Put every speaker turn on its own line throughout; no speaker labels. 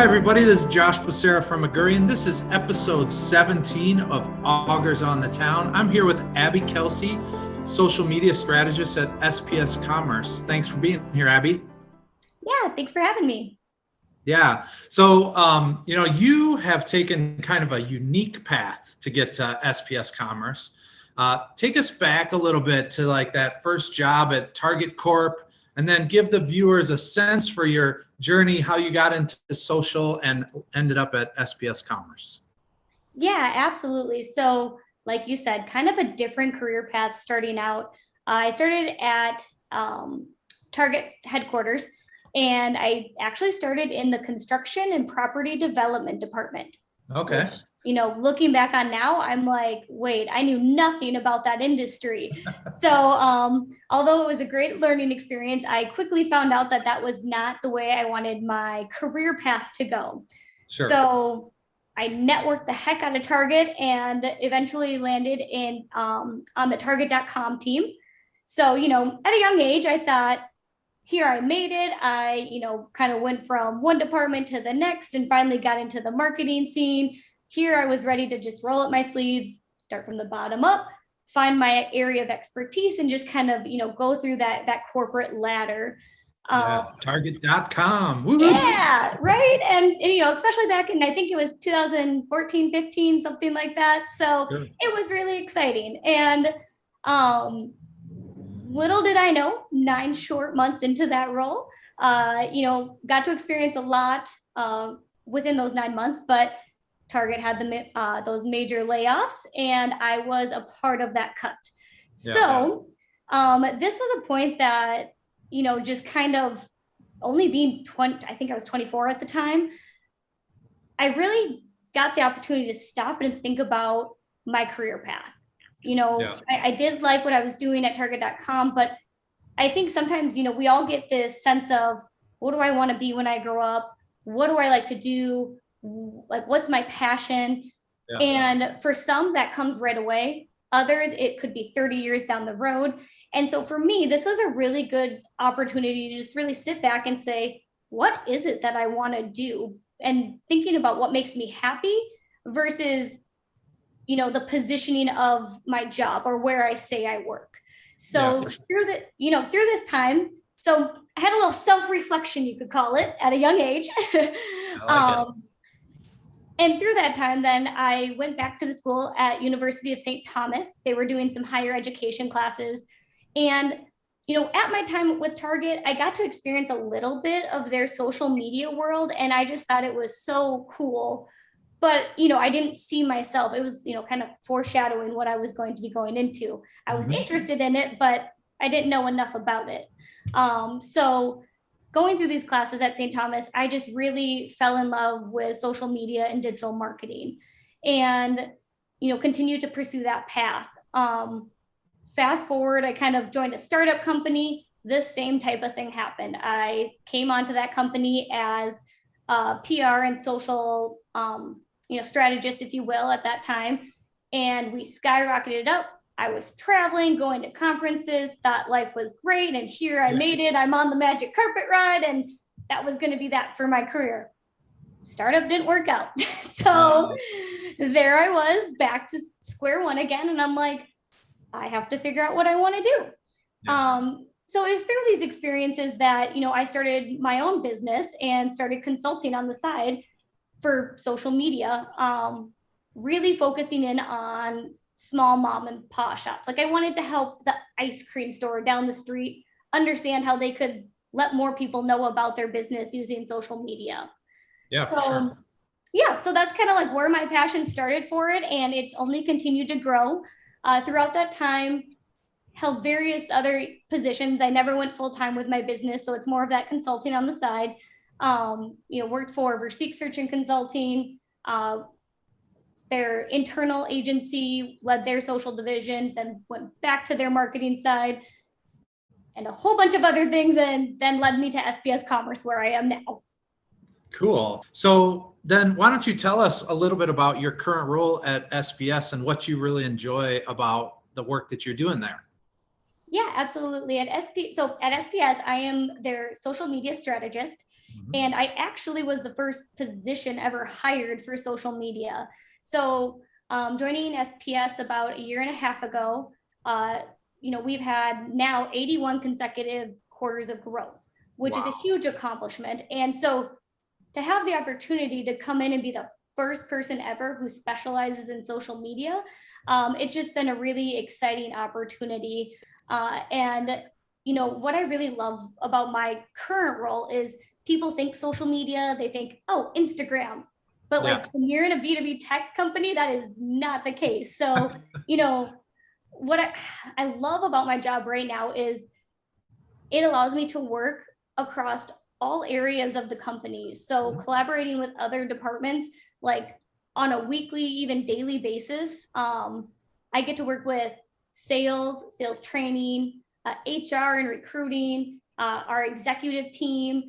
Hi, everybody. This is Josh Becerra from Augurs. This is episode 17 of Augurs on the Town. I'm here with Abby Kelsey, social media strategist at SPS Commerce. Thanks for being here, Abby.
Yeah, thanks for having me.
Yeah. So, you have taken kind of a unique path to get to SPS Commerce. Take us back a little bit to like that first job at Target Corp, and then give the viewers a sense for your journey, how you got into social and ended up at SPS Commerce.
Yeah, absolutely. So, like you said, kind of a different career path starting out. I started at Target headquarters, and I actually started in the construction and property development department.
Okay.
Which, looking back on now, I'm like, wait, I knew nothing about that industry. So although it was a great learning experience, I quickly found out that that was not the way I wanted my career path to go.
Sure.
So I networked the heck out of Target and eventually landed in on the Target.com team. So, at a young age, I thought, here I made it. I, kind of went from one department to the next and finally got into the marketing scene. Here I was ready to just roll up my sleeves, start from the bottom up, find my area of expertise, and just kind of, go through that corporate ladder.
Target.com.
Woo-hoo. Yeah, right. And, especially back in, I think it was 2014, 15, something like that. So sure. It was really exciting. And little did I know, 9 short months into that role, got to experience a lot within those 9 months, but Target had those major layoffs, and I was a part of that cut. Yeah. So this was a point that, just kind of only being 20, I think I was 24 at the time, I really got the opportunity to stop and think about my career path. I did like what I was doing at Target.com, but I think sometimes, we all get this sense of, what do I want to be when I grow up? What do I like to do? Like, what's my passion? Yeah. And for some, that comes right away. Others, it could be 30 years down the road. And so for me, this was a really good opportunity to just really sit back and say, what is it that I want to do? And thinking about what makes me happy versus the positioning of my job or where I say I work. So through this time, so I had a little self-reflection, you could call it, at a young age. And through that time, then I went back to the school at University of St. Thomas. They were doing some higher education classes. And, at my time with Target, I got to experience a little bit of their social media world. And I just thought it was so cool. But, I didn't see myself. It was, kind of foreshadowing what I was going to be going into. I was interested in it, but I didn't know enough about it. So going through these classes at St. Thomas, I just really fell in love with social media and digital marketing and, continued to pursue that path. Fast forward, I kind of joined a startup company. This same type of thing happened. I came onto that company as a PR and social strategist, if you will, at that time. And we skyrocketed up. I was traveling, going to conferences, thought life was great. And here I made it. I'm on the magic carpet ride. And that was going to be that for my career. Startup didn't work out. So there I was back to square one again. And I'm like, I have to figure out what I want to do. So it was through these experiences that, I started my own business and started consulting on the side for social media, really focusing in on small mom and pop shops. Like I wanted to help the ice cream store down the street understand how they could let more people know about their business using social media.
Yeah, so, for sure.
Yeah, so that's kind of like where my passion started for it. And it's only continued to grow throughout that time. Held various other positions. I never went full-time with my business. So it's more of that consulting on the side. Worked for Verseek Search and Consulting, their internal agency, led their social division, then went back to their marketing side, and a whole bunch of other things, and then led me to SPS Commerce, where I am now.
Cool. So then why don't you tell us a little bit about your current role at SPS and what you really enjoy about the work that you're doing there?
Yeah, absolutely. So at SPS, I am their social media strategist. And I actually was the first position ever hired for social media. So joining SPS about a year and a half ago, we've had now 81 consecutive quarters of growth, which is a huge accomplishment. And so to have the opportunity to come in and be the first person ever who specializes in social media, it's just been a really exciting opportunity. And what I really love about my current role is people think social media, they think, oh, Instagram. But like when you're in a B2B tech company, that is not the case. So, what I love about my job right now is it allows me to work across all areas of the company. So collaborating with other departments, like on a weekly, even daily basis. I get to work with sales training, HR and recruiting, our executive team,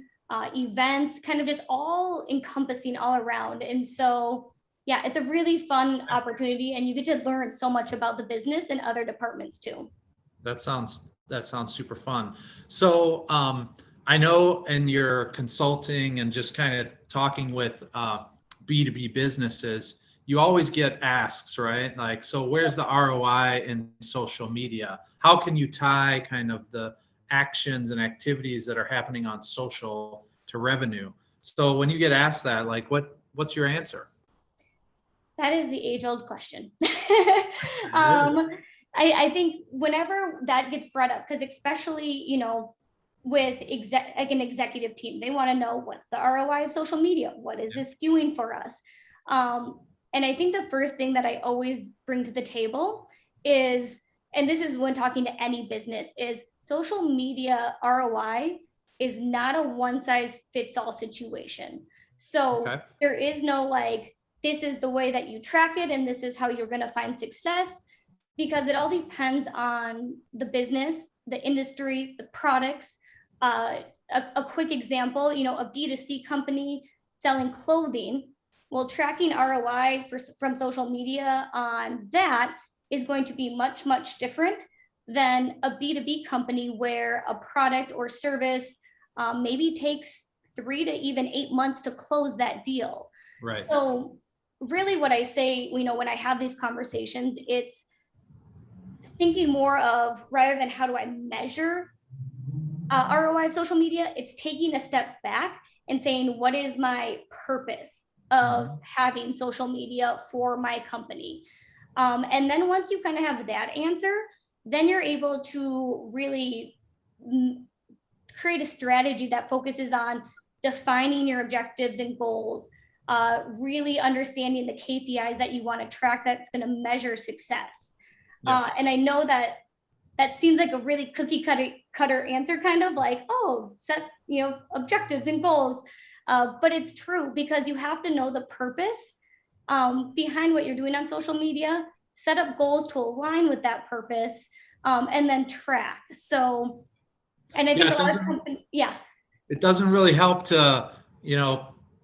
events, kind of just all encompassing all around. And so, yeah, it's a really fun opportunity, and you get to learn so much about the business and other departments too.
That sounds super fun. So I know in your consulting and just kind of talking with B2B businesses, you always get asks, right? Like, so where's the ROI in social media? How can you tie kind of the actions and activities that are happening on social to revenue? So when you get asked that, like what's your answer?
That is the age-old question. I think whenever that gets brought up, because especially, with like an executive team, they want to know what's the ROI of social media? What is this doing for us? And I think the first thing that I always bring to the table is, and this is when talking to any business, is social media ROI is not a one size fits all situation. So there is no like, this is the way that you track it and this is how you're going to find success, because it all depends on the business, the industry, the products. A quick example, a B2C company selling clothing, well, tracking ROI from social media on that is going to be much, much different than a B2B company where a product or service maybe takes 3 to even 8 months to close that deal. Right. So really what I say, when I have these conversations, it's thinking more of, rather than how do I measure ROI of social media, it's taking a step back and saying, what is my purpose of having social media for my company? And then once you kind of have that answer, then you're able to really create a strategy that focuses on defining your objectives and goals, really understanding the KPIs that you want to track that's going to measure success. And I know that seems like a really cookie cutter answer, kind of like, oh, set objectives and goals. But it's true, because you have to know the purpose behind what you're doing on social media, set up goals to align with that purpose, and then track. So, and I think a lot of companies,
it doesn't really help to,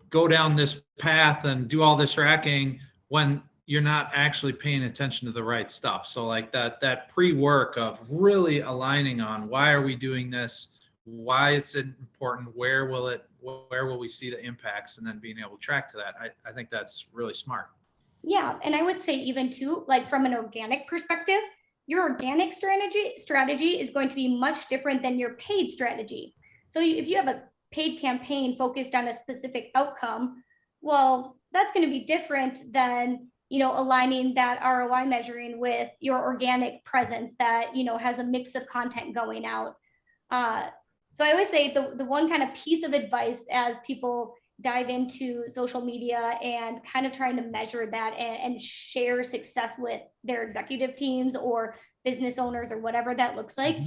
go down this path and do all this tracking when you're not actually paying attention to the right stuff. So like that pre-work of really aligning on, why are we doing this? Why is it important? Where will we see the impacts? And then being able to track to that. I think that's really smart.
Yeah. And I would say even too, like from an organic perspective, your organic strategy is going to be much different than your paid strategy. So if you have a paid campaign focused on a specific outcome, well, that's going to be different than, aligning that ROI measuring with your organic presence that, has a mix of content going out. So I always say the one kind of piece of advice as people dive into social media and kind of trying to measure that and share success with their executive teams or business owners or whatever that looks like,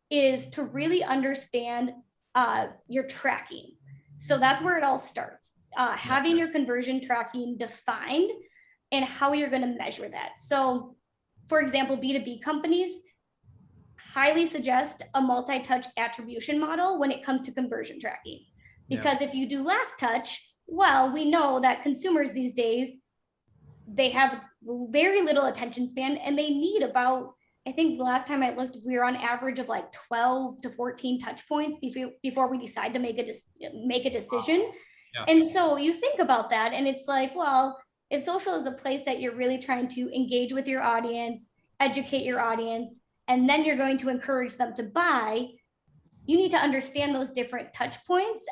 is to really understand your tracking. So that's where it all starts. Having your conversion tracking defined and how you're going to measure that. So for example, B2B companies highly suggest a multi-touch attribution model when it comes to conversion tracking. Because if you do last touch, well, we know that consumers these days, they have very little attention span and they need about I think the last time I looked, we were on average of like 12 to 14 touch points before we decide to make a decision.
Yeah.
And so you think about that and it's like, well, if social is a place that you're really trying to engage with your audience, educate your audience, and then you're going to encourage them to buy, you need to understand those different touch points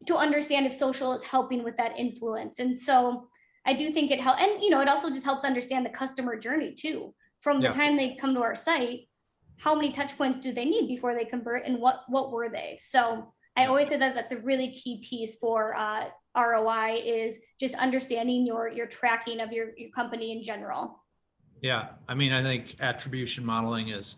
to understand if social is helping with that influence. And so I do think it helps. And, it also just helps understand the customer journey too. From the time they come to our site, how many touch points do they need before they convert and what were they? So I always say that that's a really key piece for ROI is just understanding your tracking of your company in general.
Yeah, I mean, I think attribution modeling is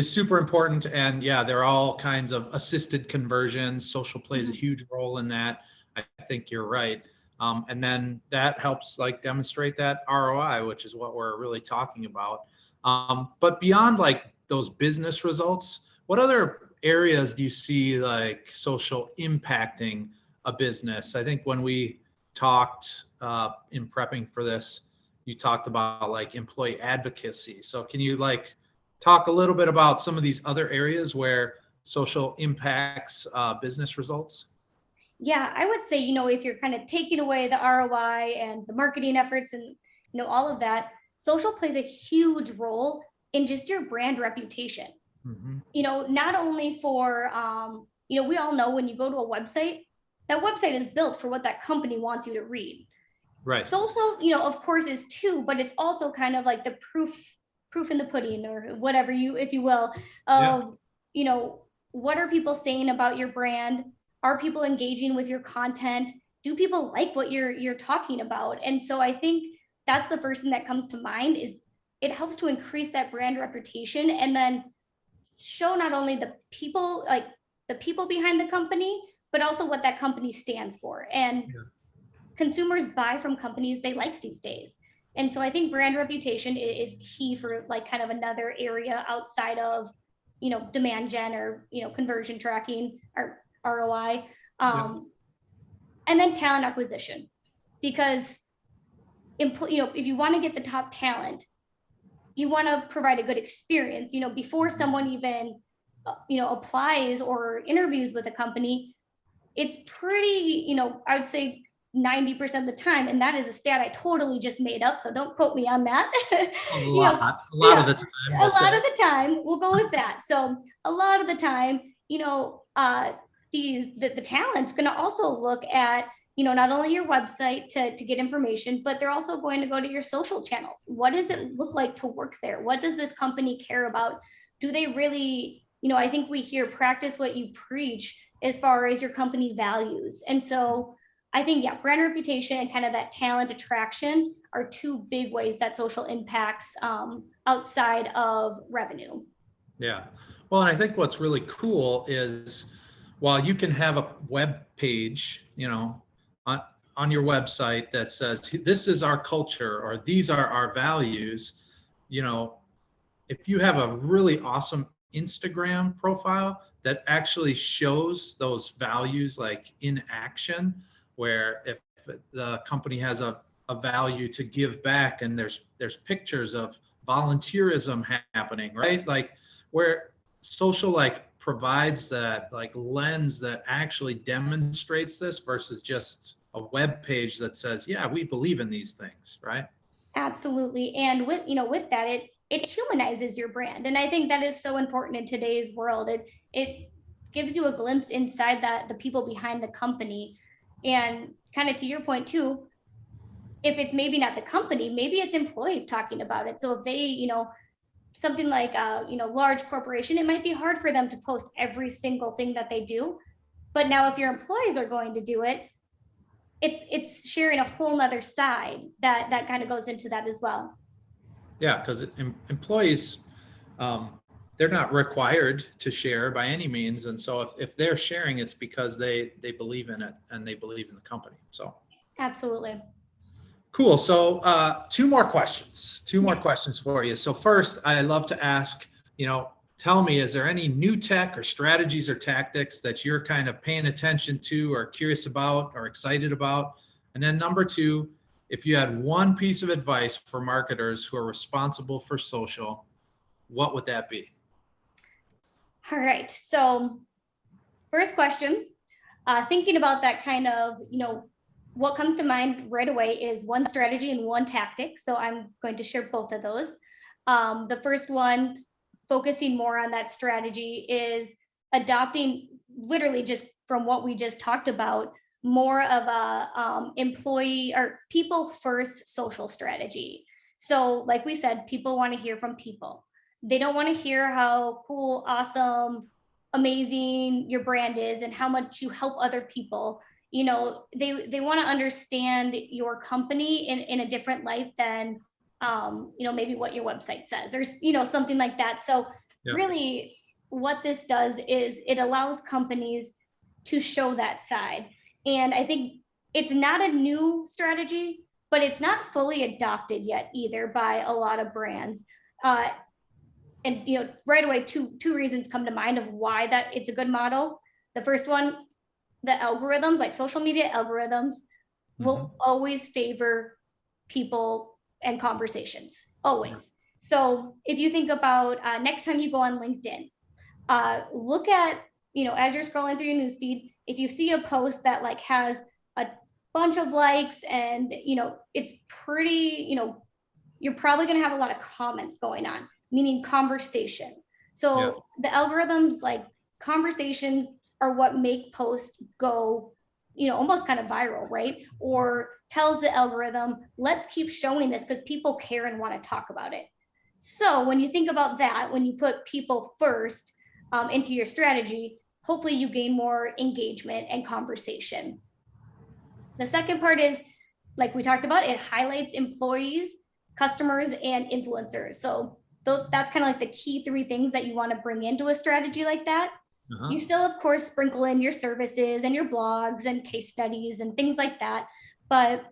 super important. And yeah, there are all kinds of assisted conversions. Social plays a huge role in that. I think you're right. And then that helps like demonstrate that ROI, which is what we're really talking about. But beyond like those business results, what other areas do you see like social impacting a business? I think when we talked in prepping for this, you talked about like employee advocacy. So can you like talk a little bit about some of these other areas where social impacts business results?
Yeah, I would say, if you're kind of taking away the ROI and the marketing efforts and, all of that, social plays a huge role in just your brand reputation. Not only for, we all know when you go to a website, that website is built for what that company wants you to read.
Right.
Social, of course is too, but it's also kind of like the proof in the pudding or whatever if you will, of, what are people saying about your brand? Are people engaging with your content? Do people like what you're talking about? And so I think that's the first thing that comes to mind is it helps to increase that brand reputation and then show not only the people behind the company, but also what that company stands for. And consumers buy from companies they like these days. And so I think brand reputation is key for like kind of another area outside of, demand gen or, conversion tracking or ROI. And then talent acquisition, because if you want to get the top talent, you want to provide a good experience, before someone even, applies or interviews with a company. It's pretty, I would say 90% of the time, and that is a stat I totally just made up, so don't quote me on that.
A lot of the time.
A lot of the time, we'll go with that. So a lot of the time, the talent's going to also look at, not only your website to get information, but they're also going to go to your social channels. What does it look like to work there? What does this company care about? Do they really, I think we hear practice what you preach as far as your company values. And so I think, brand reputation and kind of that talent attraction are two big ways that social impacts outside of revenue. Yeah.
Well, and I think what's really cool is while you can have a web page, on your website that says, this is our culture or these are our values, if you have a really awesome Instagram profile that actually shows those values like in action, where if the company has a value to give back and there's pictures of volunteerism happening, right? Like where social like provides that like lens that actually demonstrates this versus just a web page that says, yeah, we believe in these things, right?
Absolutely. And with that, it humanizes your brand. And I think that is so important in today's world. It gives you a glimpse inside the people behind the company. And kind of to your point too, if it's maybe not the company, maybe it's employees talking about it. So if they, something like large corporation, it might be hard for them to post every single thing that they do. But now if your employees are going to do it, it's sharing a whole nother side that kind of goes into that as well.
Yeah, because employees, they're not required to share by any means. And so if they're sharing, it's because they believe in it and they believe in the company. So
absolutely.
Cool. So two more questions for you. So first, I love to ask, tell me, is there any new tech or strategies or tactics that you're kind of paying attention to or curious about or excited about? And then number two if you had one piece of advice for marketers who are responsible for social, what would that be?
All right. So first question, thinking about that kind of, what comes to mind right away is one strategy and one tactic. So I'm going to share both of those. The first one, focusing more on that strategy, is adopting, literally just from what we just talked about, more of a employee or people first social strategy. So like we said, people want to hear from people. They don't want to hear how cool, awesome, amazing your brand is and how much you help other people. They want to understand your company in a different light than maybe what your website says or something like that. So really what this does is it allows companies to show that side. And I think it's not a new strategy, but it's not fully adopted yet either by a lot of brands. And right away, two reasons come to mind of why that it's a good model. The first one, the algorithms, like social media algorithms, will always favor people and conversations, always. So if you think about next time you go on LinkedIn, look at, as you're scrolling through your newsfeed, if you see a post that like has a bunch of likes and, it's pretty, you're probably going to have a lot of comments going on, meaning conversation. So the algorithms, like conversations, are what make posts go, almost kind of viral, right? Or tells the algorithm, let's keep showing this because people care and want to talk about it. So when you think about that, when you put people first into your strategy, hopefully you gain more engagement and conversation. The second part is, like we talked about, it highlights employees, customers, and influencers. So that's kind of like the key three things that you want to bring into a strategy like that. You still, of course, sprinkle in your services and your blogs and case studies and things like that. But,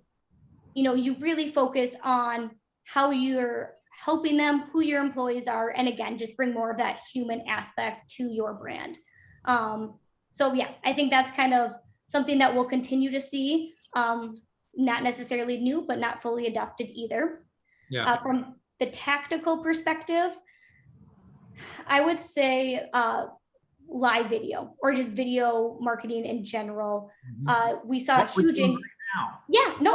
you really focus on how you're helping them, who your employees are, and again, just bring more of that human aspect to your brand. So yeah, I think that's kind of something that we'll continue to see, not necessarily new, but not fully adopted either. From the tactical perspective, I would say live video or just video marketing in general. We saw a huge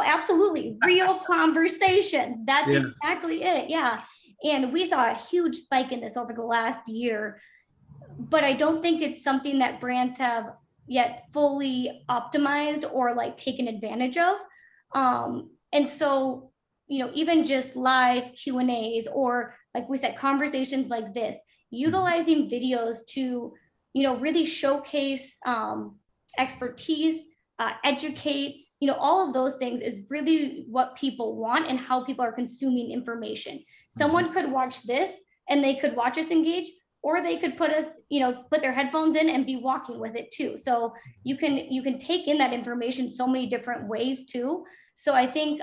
absolutely. Real conversations. That's exactly it. Yeah. And we saw a huge spike in this over the last year, but I don't think it's something that brands have yet fully optimized or like taken advantage of. And so, even just live Q&As or like we said, conversations like this, utilizing videos to, really showcase expertise, educate, all of those things is really what people want and how people are consuming information. Someone could watch this and they could watch us engage, or they could put their headphones in and be walking with it too. So you can take in that information so many different ways too. So I think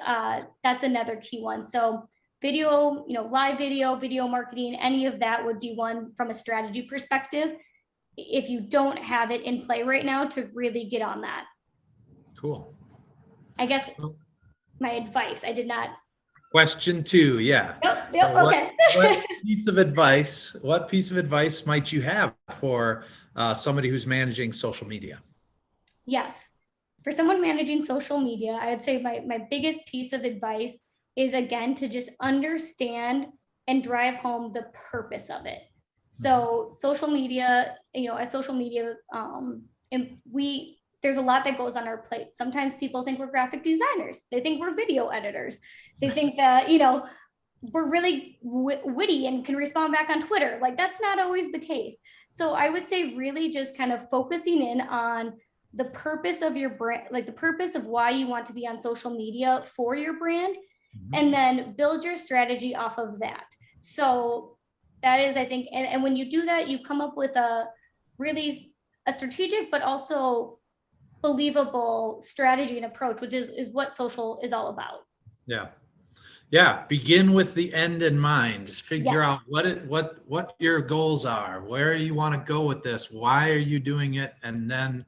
that's another key one. So video, live video marketing, any of that would be one from a strategy perspective, if you don't have it in play right now, to really get on that.
Cool.
I guess my advice, I did not.
Question 2, yeah.
So okay.
what piece of advice might you have for somebody who's managing social media?
Yes. For someone managing social media, I would say my biggest piece of advice is, again, to just understand and drive home the purpose of it. So social media, as social media, and there's a lot that goes on our plate. Sometimes people think we're graphic designers. They think we're video editors. They think that, we're really witty and can respond back on Twitter. Like, that's not always the case. So I would say really just kind of focusing in on the purpose of your brand, like the purpose of why you want to be on social media for your brand, and then build your strategy off of that. So that is, I think, and when you do that, you come up with a strategic, but also believable strategy and approach, which is what social is all about.
Yeah. Begin with the end in mind. Figure out what your goals are, where you want to go with this, why are you doing it, and then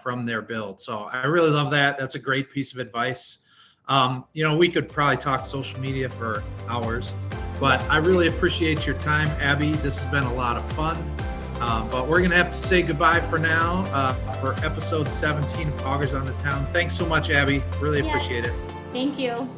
from there build. So I really love that. That's a great piece of advice. We could probably talk social media for hours, but I really appreciate your time, Abby. This has been a lot of fun. But we're going to have to say goodbye for now for episode 17 of Augurs on the Town. Thanks so much, Abby. Really appreciate it.
Thank you.